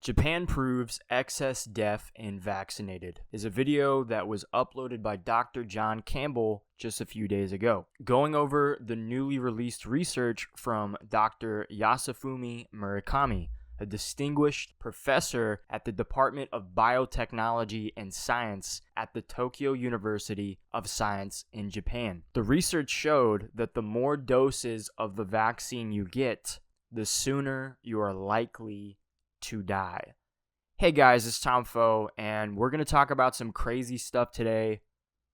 Japan proves excess death in vaccinated is a video that was uploaded by Dr. John Campbell just a few days ago, going over the newly released research from Dr. Yasufumi Murakami, a distinguished professor at the Department of Biotechnology and Science at the Tokyo University of Science in Japan. The research showed that the more doses of the vaccine you get, the sooner you are likely to die. Hey guys, it's Tom Foe, and we're going to talk about some crazy stuff today,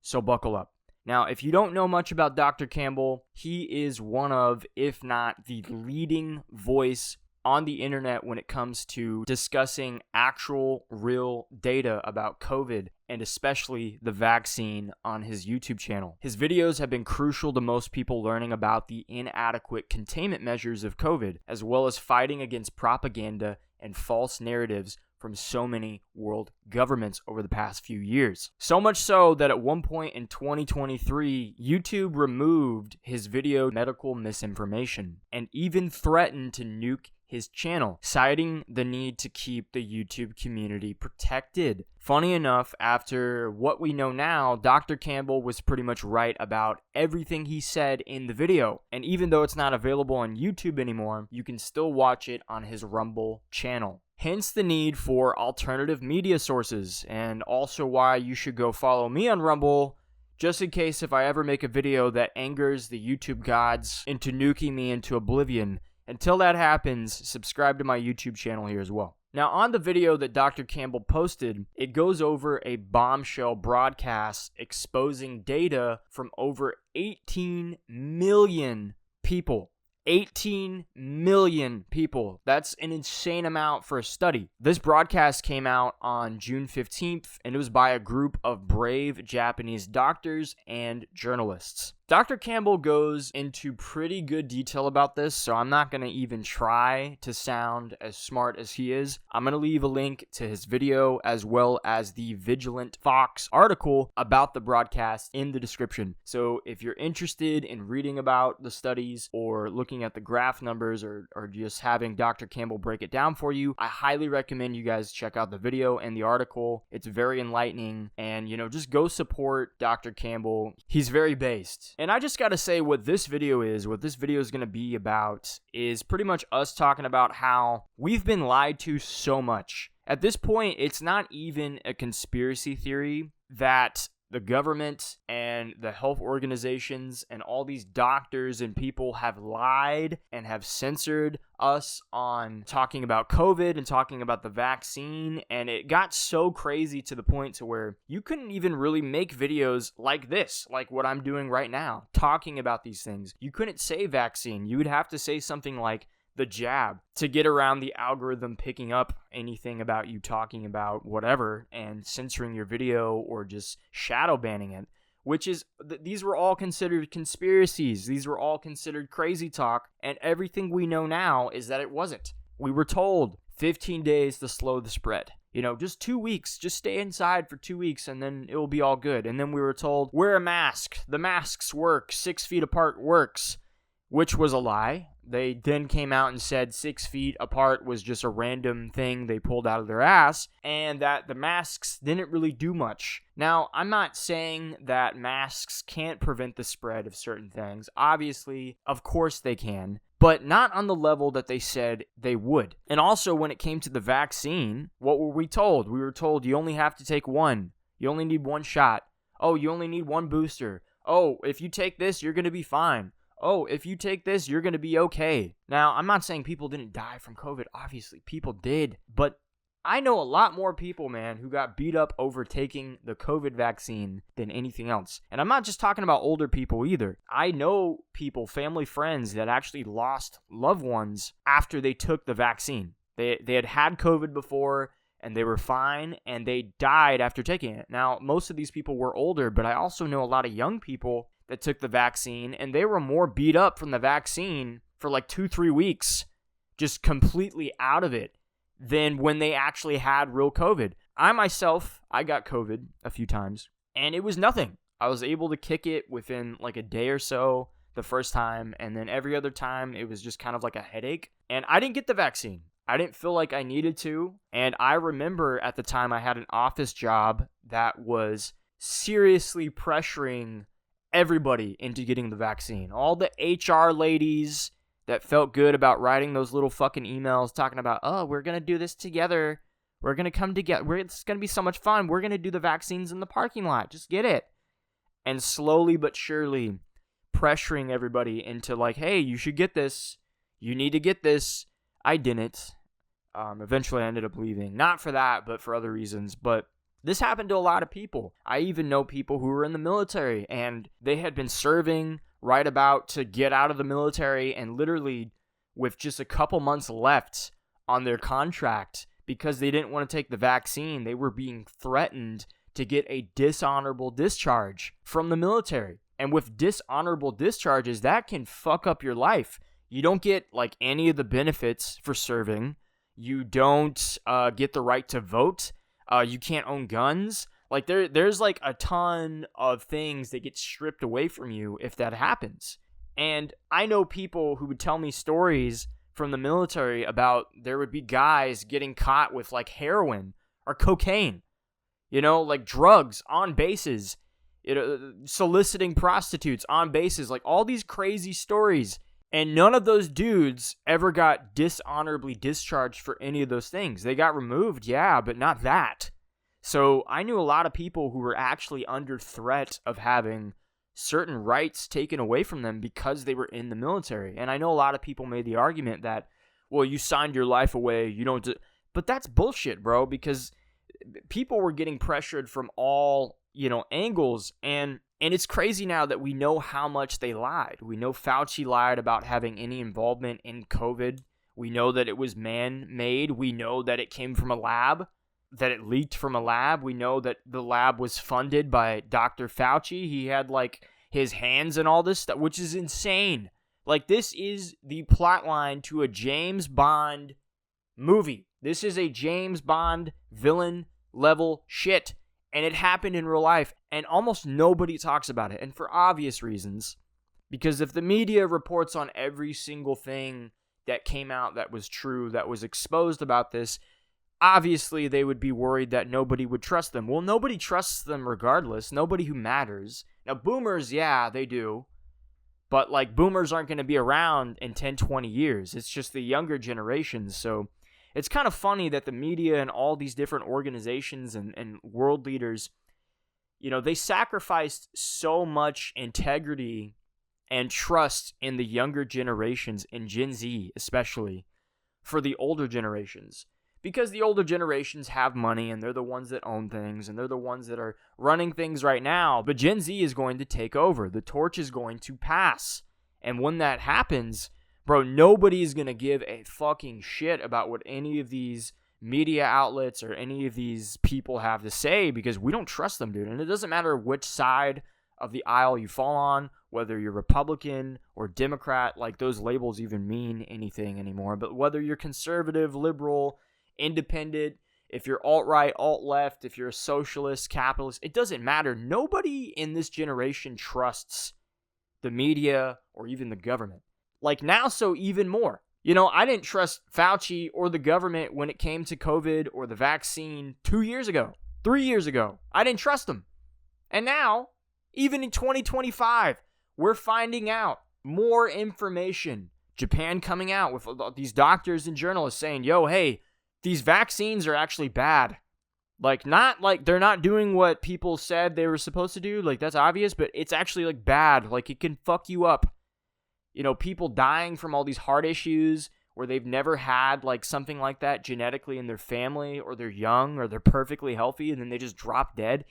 so buckle up. Now, if you don't know much about Dr. Campbell, he is one of, if not the leading voice on the internet when it comes to discussing actual, real data about COVID, and especially the vaccine on his YouTube channel. His videos have been crucial to most people learning about the inadequate containment measures of COVID, as well as fighting against propaganda and false narratives from so many world governments over the past few years. So much so that at one point in 2023, YouTube removed his video medical misinformation and even threatened to nuke his channel, citing the need to keep the YouTube community protected. Funny enough, after what we know now, Dr. Campbell was pretty much right about everything he said in the video. And even though it's not available on YouTube anymore, you can still watch it on his Rumble channel. Hence the need for alternative media sources, and also why you should go follow me on Rumble, just in case if I ever make a video that angers the YouTube gods into nuking me into oblivion. Until that happens, subscribe to my YouTube channel here as well. Now, on the video that Dr. Campbell posted, it goes over a Bombshell broadcast exposing data from over 18 million people. 18 million people. That's an insane amount for a study. This broadcast came out on June 15th, and it was by a group of brave Japanese doctors and journalists. Dr. Campbell goes into pretty good detail about this, so I'm not going to even try to sound as smart as he is. I'm going to leave a link to his video as well as the Vigilant Fox article about the broadcast in the description. So if you're interested in reading about the studies or looking at the graph numbers or just having Dr. Campbell break it down for you, I highly recommend you guys check out the video and the article. It's very enlightening, and just go support Dr. Campbell. He's very based. And I just got to say what this video is going to be about is pretty much us talking about how we've been lied to so much. At this point, it's not even a conspiracy theory that the government and the health organizations and all these doctors and people have lied and have censored us on talking about COVID and talking about the vaccine. And it got so crazy to the point to where you couldn't even really make videos like this, like what I'm doing right now, talking about these things. You couldn't say vaccine. You would have to say something like the jab to get around the algorithm picking up anything about you talking about whatever and censoring your video or just shadow banning it, which is, these were all considered conspiracies. These were all considered crazy talk, and everything we know now is that it wasn't. We were told 15 days to slow the spread. Just 2 weeks, just stay inside for 2 weeks and then it will be all good. And then we were told, wear a mask. The masks work. 6 feet apart works, which was a lie. They then came out and said 6 feet apart was just a random thing they pulled out of their ass, and that the masks didn't really do much. Now, I'm not saying that masks can't prevent the spread of certain things. Obviously, of course they can, but not on the level that they said they would. And also, when it came to the vaccine, what were we told? We were told you only have to take one. You only need one shot. Oh, you only need one booster. Oh, if you take this, you're going to be fine. Oh, if you take this, you're going to be okay. Now, I'm not saying people didn't die from COVID. Obviously, people did. But I know a lot more people, man, who got beat up over taking the COVID vaccine than anything else. And I'm not just talking about older people either. I know people, family, friends, that actually lost loved ones after they took the vaccine. They had COVID before, and they were fine, and they died after taking it. Now, most of these people were older, but I also know a lot of young people that took the vaccine, and they were more beat up from the vaccine for like 2-3 weeks, just completely out of it, than when they actually had real COVID. I got COVID a few times, and it was nothing. I was able to kick it within like a day or so the first time, and then every other time it was just kind of like a headache. And I didn't get the vaccine. I didn't feel like I needed to. And I remember at the time I had an office job that was seriously pressuring everybody into getting the vaccine. All the HR ladies that felt good about writing those little fucking emails talking about, oh, we're going to do this together. We're going to come together. It's going to be so much fun. We're going to do the vaccines in the parking lot. Just get it. And slowly but surely pressuring everybody into like, hey, you should get this. You need to get this. I didn't. Eventually I ended up leaving. Not for that, but for other reasons. But this happened to a lot of people. I even know people who were in the military and they had been serving right about to get out of the military, and literally with just a couple months left on their contract, because they didn't want to take the vaccine, they were being threatened to get a dishonorable discharge from the military. And with dishonorable discharges, that can fuck up your life. You don't get like any of the benefits for serving. You don't get the right to vote. You can't own guns. Like there's like a ton of things that get stripped away from you if that happens. And I know people who would tell me stories from the military about there would be guys getting caught with like heroin or cocaine, like drugs on bases, soliciting prostitutes on bases, like all these crazy stories. And none of those dudes ever got dishonorably discharged for any of those things. They got removed, yeah, but not that. So I knew a lot of people who were actually under threat of having certain rights taken away from them because they were in the military. And I know a lot of people made the argument that, well, you signed your life away, you don't but that's bullshit, bro, because people were getting pressured from all, angles. And it's crazy now that we know how much they lied. We know Fauci lied about having any involvement in COVID. We know that it was man-made. We know that it came from a lab, that it leaked from a lab. We know that the lab was funded by Dr. Fauci. He had like his hands in all this stuff, which is insane. Like, this is the plot line to a James Bond movie. This is a James Bond villain level shit. And it happened in real life. And almost nobody talks about it. And for obvious reasons. Because if the media reports on every single thing that came out that was true, that was exposed about this, obviously they would be worried that nobody would trust them. Well, nobody trusts them regardless. Nobody who matters. Now, boomers, yeah, they do. But, like, boomers aren't going to be around in 10, 20 years. It's just the younger generations. So it's kind of funny that the media and all these different organizations and world leaders, they sacrificed so much integrity and trust in the younger generations, in Gen Z especially, for the older generations. Because the older generations have money and they're the ones that own things and they're the ones that are running things right now. But Gen Z is going to take over. The torch is going to pass. And when that happens, bro, nobody is going to give a fucking shit about what any of these media outlets or any of these people have to say, because we don't trust them, dude. And it doesn't matter which side of the aisle you fall on, whether you're Republican or Democrat, like those labels even mean anything anymore. But whether you're conservative, liberal, independent, if you're alt-right, alt-left, if you're a socialist, capitalist, it doesn't matter. Nobody in this generation trusts the media or even the government. Like now, so even more. I didn't trust Fauci or the government when it came to COVID or the vaccine 2 years ago, 3 years ago. I didn't trust them. And now, even in 2025, we're finding out more information. Japan coming out with these doctors and journalists saying, yo, hey, these vaccines are actually bad. Like, not like they're not doing what people said they were supposed to do. Like, that's obvious, but it's actually like bad. Like, it can fuck you up. People dying from all these heart issues where they've never had like something like that genetically in their family, or they're young or they're perfectly healthy and then they just drop dead.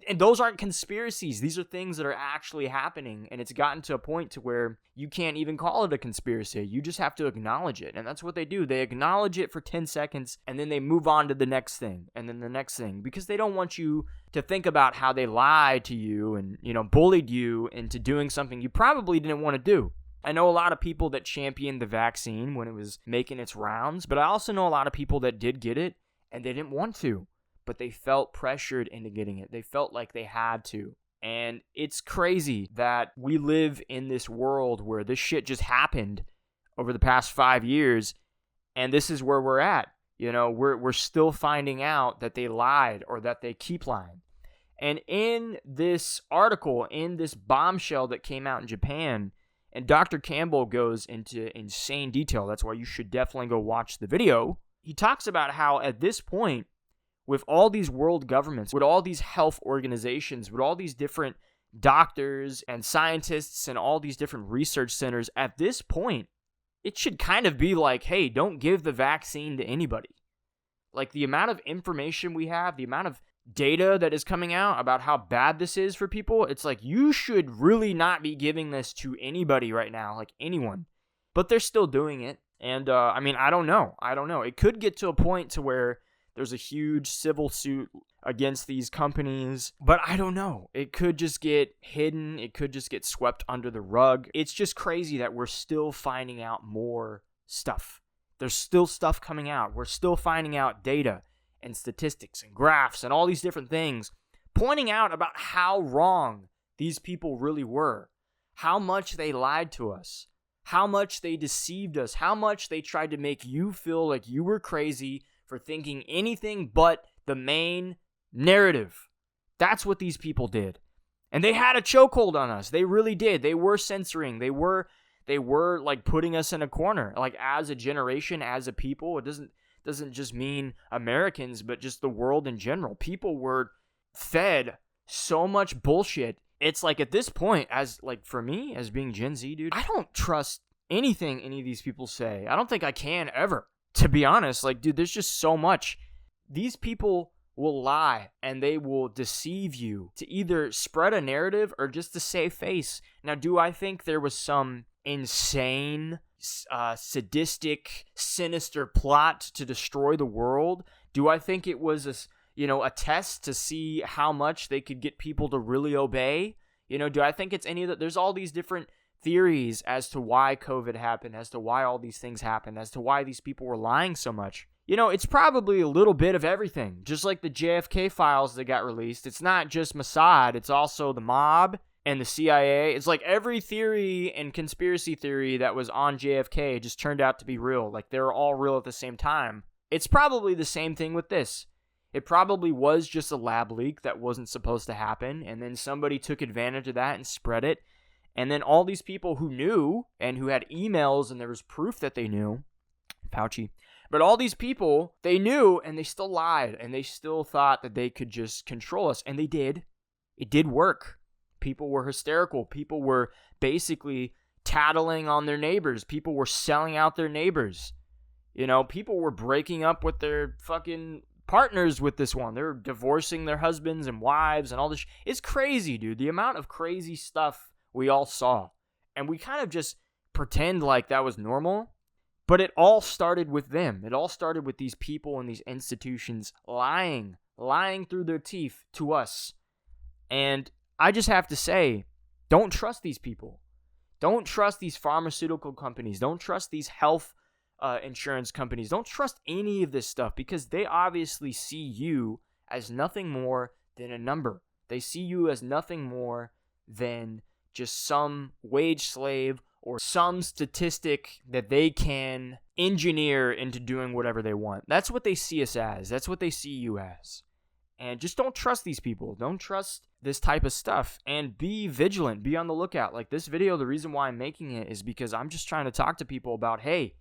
And those aren't conspiracies. These are things that are actually happening. And it's gotten to a point to where you can't even call it a conspiracy. You just have to acknowledge it. And that's what they do. They acknowledge it for 10 seconds and then they move on to the next thing and then the next thing, because they don't want you to think about how they lied to you and, bullied you into doing something you probably didn't want to do. I know a lot of people that championed the vaccine when it was making its rounds, but I also know a lot of people that did get it and they didn't want to, but they felt pressured into getting it. They felt like they had to. And it's crazy that we live in this world where this shit just happened over the past 5 years, And this is where we're at. We're still finding out that they lied or that they keep lying. And in this article, in this bombshell that came out in Japan, and Dr. Campbell goes into insane detail. That's why you should definitely go watch the video. He talks about how at this point, with all these world governments, with all these health organizations, with all these different doctors and scientists and all these different research centers, at this point, it should kind of be like, hey, don't give the vaccine to anybody. Like the amount of information we have, the amount of data that is coming out about how bad this is for people, it's like you should really not be giving this to anybody right now, like anyone. But they're still doing it. And I don't know. It could get to a point to where there's a huge civil suit against these companies, but I don't know. It could just get hidden. It could just get swept under the rug. It's just crazy that we're still finding out more stuff. There's still stuff coming out. We're still finding out data and statistics and graphs and all these different things pointing out about how wrong these people really were, how much they lied to us, how much they deceived us, how much they tried to make you feel like you were crazy for thinking anything but the main narrative. That's what these people did. And they had a chokehold on us. They really did. They were censoring. They were like putting us in a corner, like as a generation, as a people. It doesn't just mean Americans, but just the world in general. People were fed so much bullshit. It's like at this point, as like for me, as being Gen Z, dude, I don't trust anything any of these people say. I don't think I can ever, to be honest. Like, dude, there's just so much. These people will lie and they will deceive you to either spread a narrative or just to save face. Now, do I think there was some insane, sadistic, sinister plot to destroy the world? Do I think it was a test to see how much they could get people to really obey? Do I think it's any of that? There's all these different theories as to why COVID happened, as to why all these things happened, as to why these people were lying so much. It's probably a little bit of everything. Just like the JFK files that got released. It's not just Mossad, it's also the mob and the CIA. It's like every theory and conspiracy theory that was on JFK just turned out to be real. Like they were all real at the same time. It's probably the same thing with this. It probably was just a lab leak that wasn't supposed to happen, and then somebody took advantage of that and spread it. And then all these people who knew and who had emails and there was proof that they knew, Fauci, but all these people, they knew and they still lied and they still thought that they could just control us. And they did. It did work. People were hysterical. People were basically tattling on their neighbors. People were selling out their neighbors. People were breaking up with their fucking partners with this one. They were divorcing their husbands and wives and all this. It's crazy, dude. The amount of crazy stuff we all saw. And we kind of just pretend like that was normal. But it all started with them. It all started with these people and these institutions lying through their teeth to us. And I just have to say, don't trust these people. Don't trust these pharmaceutical companies. Don't trust these health insurance companies. Don't trust any of this stuff because they obviously see you as nothing more than a number. They see you as nothing more than just some wage slave or some statistic that they can engineer into doing whatever they want. That's what they see us as. That's what they see you as. And just don't trust these people. Don't trust this type of stuff. And be vigilant. Be on the lookout. Like this video, the reason why I'm making it is because I'm just trying to talk to people about, hey,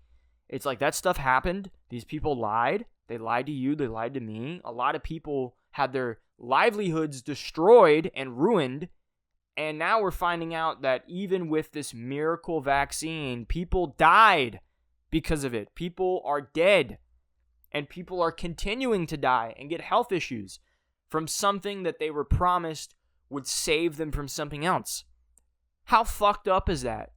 it's like that stuff happened. These people lied. They lied to you. They lied to me. A lot of people had their livelihoods destroyed and ruined. And now we're finding out that even with this miracle vaccine, people died because of it. People are dead. And people are continuing to die and get health issues from something that they were promised would save them from something else. How fucked up is that?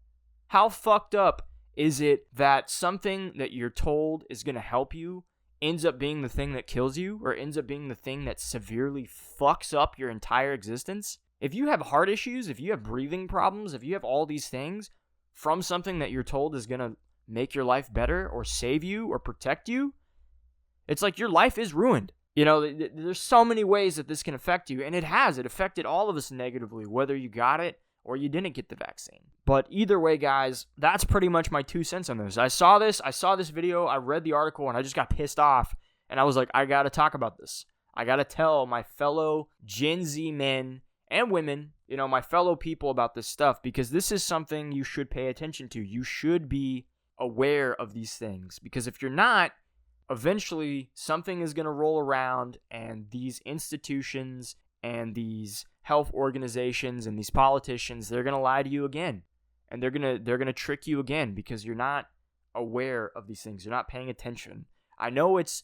How fucked up is it that something that you're told is going to help you ends up being the thing that kills you or ends up being the thing that severely fucks up your entire existence? If you have heart issues, if you have breathing problems, if you have all these things from something that you're told is going to make your life better or save you or protect you, it's like your life is ruined. There's so many ways that this can affect you, and it has. It affected all of us negatively, whether you got it or you didn't get the vaccine. But either way, guys, that's pretty much my 2 cents on this. I saw this video, I read the article, and I just got pissed off. And I was like, I got to talk about this. I got to tell my fellow Gen Z men and women, my fellow people about this stuff, because this is something you should pay attention to. You should be aware of these things, because if you're not, eventually something is going to roll around, and these institutions and these health organizations and these politicians, they're going to lie to you again, and they're going to trick you again, because you're not aware of these things. You're not paying attention. I know it's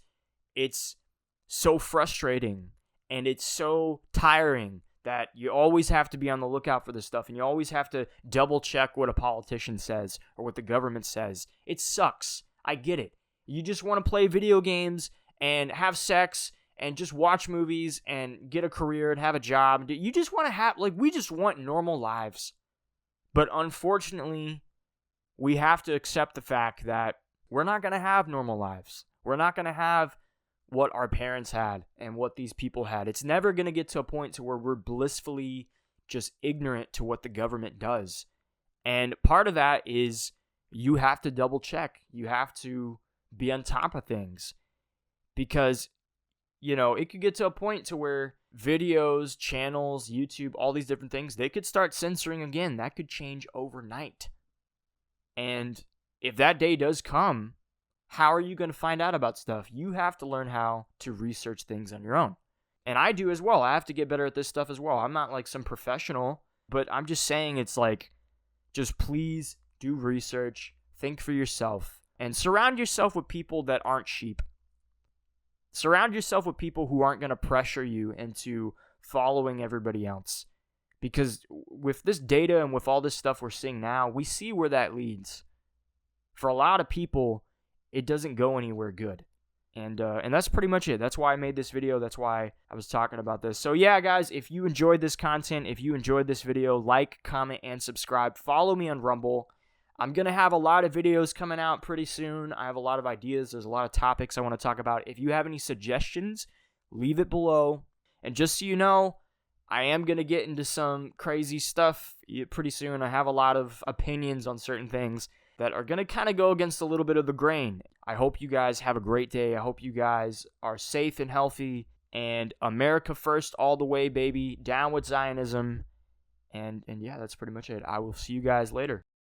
so frustrating and it's so tiring that you always have to be on the lookout for this stuff, and you always have to double check what a politician says or what the government says. It sucks. I get it. You just want to play video games and have sex and just watch movies and get a career and have a job. You just want to have, we just want normal lives. But unfortunately, we have to accept the fact that we're not going to have normal lives. We're not going to have what our parents had and what these people had. It's never going to get to a point to where we're blissfully just ignorant to what the government does. And part of that is you have to double check. You have to be on top of things, because, it could get to a point to where videos, channels, YouTube, all these different things, they could start censoring again. That could change overnight. And if that day does come, how are you going to find out about stuff? You have to learn how to research things on your own. And I do as well. I have to get better at this stuff as well. I'm not like some professional, but I'm just saying, it's like, just please do research, think for yourself, and surround yourself with people that aren't sheep. Surround yourself with people who aren't going to pressure you into following everybody else. Because with this data and with all this stuff we're seeing now, we see where that leads. For a lot of people, it doesn't go anywhere good. And that's pretty much it. That's why I made this video. That's why I was talking about this. So yeah, guys, if you enjoyed this content, if you enjoyed this video, like, comment, and subscribe. Follow me on Rumble. I'm going to have a lot of videos coming out pretty soon. I have a lot of ideas. There's a lot of topics I want to talk about. If you have any suggestions, leave it below. And just so you know, I am going to get into some crazy stuff pretty soon. I have a lot of opinions on certain things that are going to kind of go against a little bit of the grain. I hope you guys have a great day. I hope you guys are safe and healthy. And America first all the way, baby. Down with Zionism. And yeah, that's pretty much it. I will see you guys later.